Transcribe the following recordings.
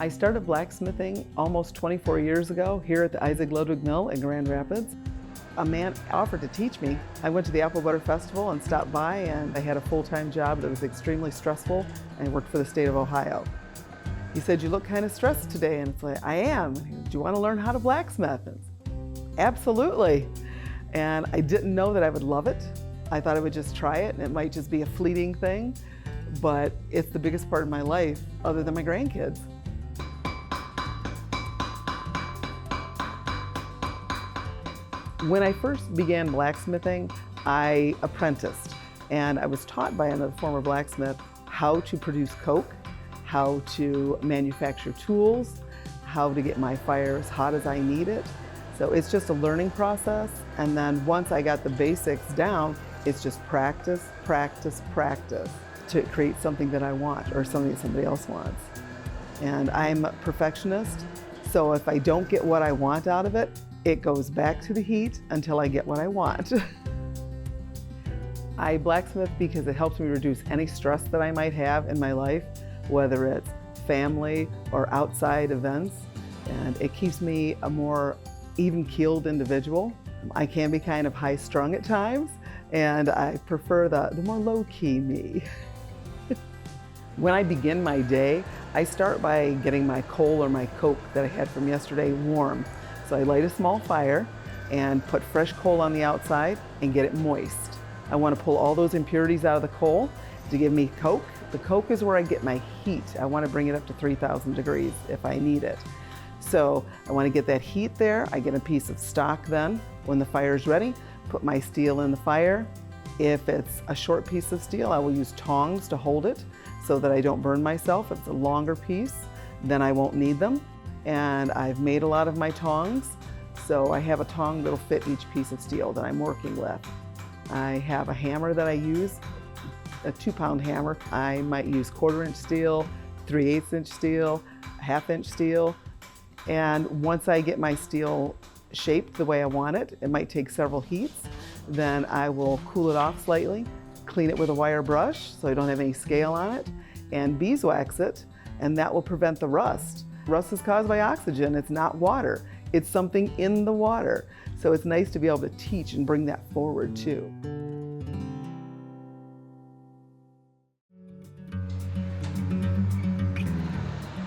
I started blacksmithing almost 24 years ago here at the Isaac Ludwig Mill in Grand Rapids. A man offered to teach me. I went to the Apple Butter Festival and stopped by, and I had a full-time job that was extremely stressful, and I worked for the state of Ohio. He said, "You look kind of stressed today," and it's like, "I am. Do you want to learn how to blacksmith?" Absolutely. And I didn't know that I would love it. I thought I would just try it, and it might just be a fleeting thing, but it's the biggest part of my life other than my grandkids. When I first began blacksmithing, I apprenticed, and I was taught by another former blacksmith how to produce coke, how to manufacture tools, how to get my fire as hot as I need it. So it's just a learning process, and then once I got the basics down, it's just practice, practice, practice to create something that I want or something that somebody else wants. And I'm a perfectionist, so if I don't get what I want out of it, it goes back to the heat until I get what I want. I blacksmith because it helps me reduce any stress that I might have in my life, whether it's family or outside events, and it keeps me a more even-keeled individual. I can be kind of high-strung at times, and I prefer the more low-key me. When I begin my day, I start by getting my coal or my coke that I had from yesterday warm. So I light a small fire and put fresh coal on the outside and get it moist. I want to pull all those impurities out of the coal to give me coke. The coke is where I get my heat. I want to bring it up to 3,000 degrees if I need it. So I want to get that heat there. I get a piece of stock then. When the fire is ready, put my steel in the fire. If it's a short piece of steel, I will use tongs to hold it so that I don't burn myself. If it's a longer piece, then I won't need them. And I've made a lot of my tongs, so I have a tong that'll fit each piece of steel that I'm working with. I have a hammer that I use, a 2-pound hammer. I might use 1/4-inch steel, 3/8 inch steel, 1/2 inch steel, and once I get my steel shaped the way I want it, it might take several heats, then I will cool it off slightly, clean it with a wire brush so I don't have any scale on it, and beeswax it, and that will prevent the rust. Rust is caused by oxygen, it's not water. It's something in the water. So it's nice to be able to teach and bring that forward too.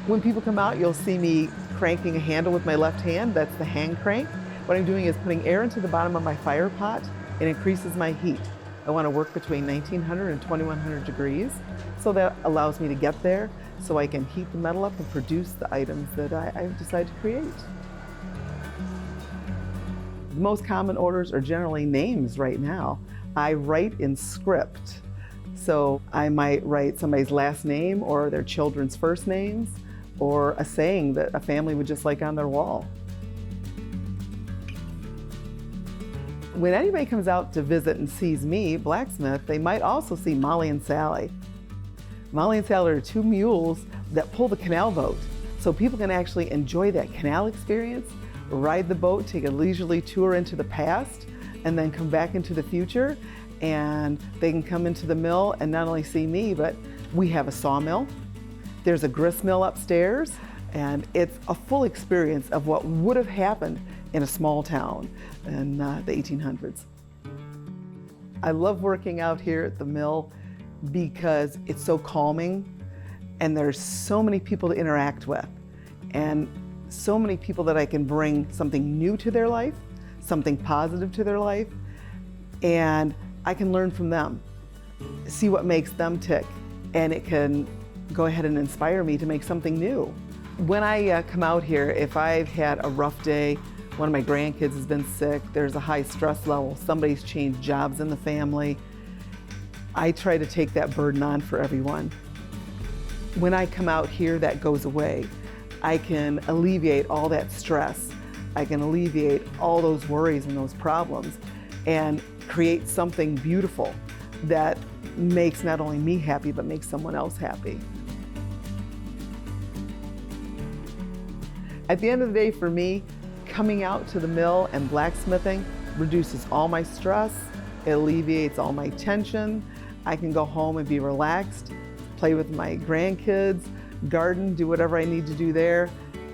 When people come out, you'll see me cranking a handle with my left hand. That's the hand crank. What I'm doing is putting air into the bottom of my fire pot. It increases my heat. I want to work between 1900 and 2100 degrees. So that allows me to get there so I can heat the metal up and produce the items that I've decided to create. The most common orders are generally names right now. I write in script. So I might write somebody's last name or their children's first names or a saying that a family would just like on their wall. When anybody comes out to visit and sees me, blacksmith, they might also see Molly and Sally. Molly and Sally are 2 mules that pull the canal boat. So people can actually enjoy that canal experience, ride the boat, take a leisurely tour into the past, and then come back into the future. And they can come into the mill and not only see me, but we have a sawmill. There's a grist mill upstairs, and it's a full experience of what would have happened in a small town in the 1800s. I love working out here at the mill because it's so calming and there's so many people to interact with and so many people that I can bring something new to their life, something positive to their life, and I can learn from them, see what makes them tick, and it can go ahead and inspire me to make something new. When I come out here, if I've had a rough day, one of my grandkids has been sick, there's a high stress level, somebody's changed jobs in the family, I try to take that burden on for everyone. When I come out here, that goes away. I can alleviate all that stress. I can alleviate all those worries and those problems and create something beautiful that makes not only me happy, but makes someone else happy. At the end of the day, for me, coming out to the mill and blacksmithing reduces all my stress, it alleviates all my tension. I can go home and be relaxed, play with my grandkids, garden, do whatever I need to do there,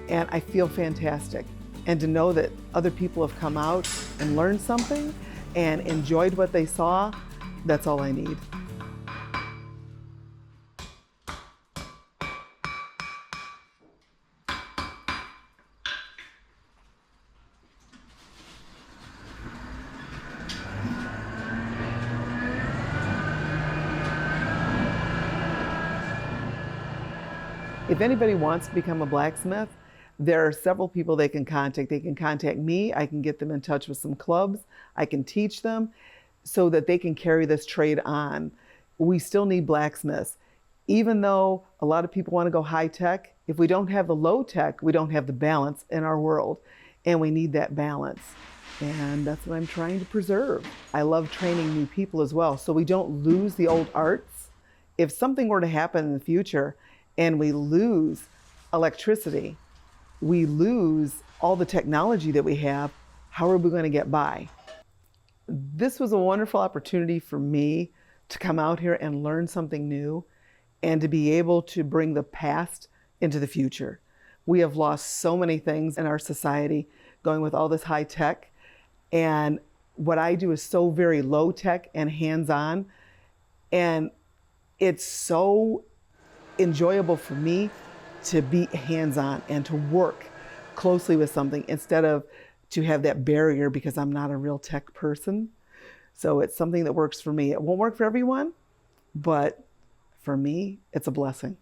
and I feel fantastic. And to know that other people have come out and learned something and enjoyed what they saw, that's all I need. If anybody wants to become a blacksmith, there are several people they can contact. They can contact me. I can get them in touch with some clubs. I can teach them so that they can carry this trade on. We still need blacksmiths. Even though a lot of people want to go high tech, if we don't have the low tech, we don't have the balance in our world. And we need that balance. And that's what I'm trying to preserve. I love training new people as well, so we don't lose the old arts. If something were to happen in the future and we lose electricity, we lose all the technology that we have, how are we going to get by? This was a wonderful opportunity for me to come out here and learn something new and to be able to bring the past into the future. We have lost so many things in our society going with all this high tech, and what I do is so very low tech and hands-on, and it's so enjoyable for me to be hands-on and to work closely with something instead of to have that barrier because I'm not a real tech person. So it's something that works for me. It won't work for everyone, but for me, it's a blessing.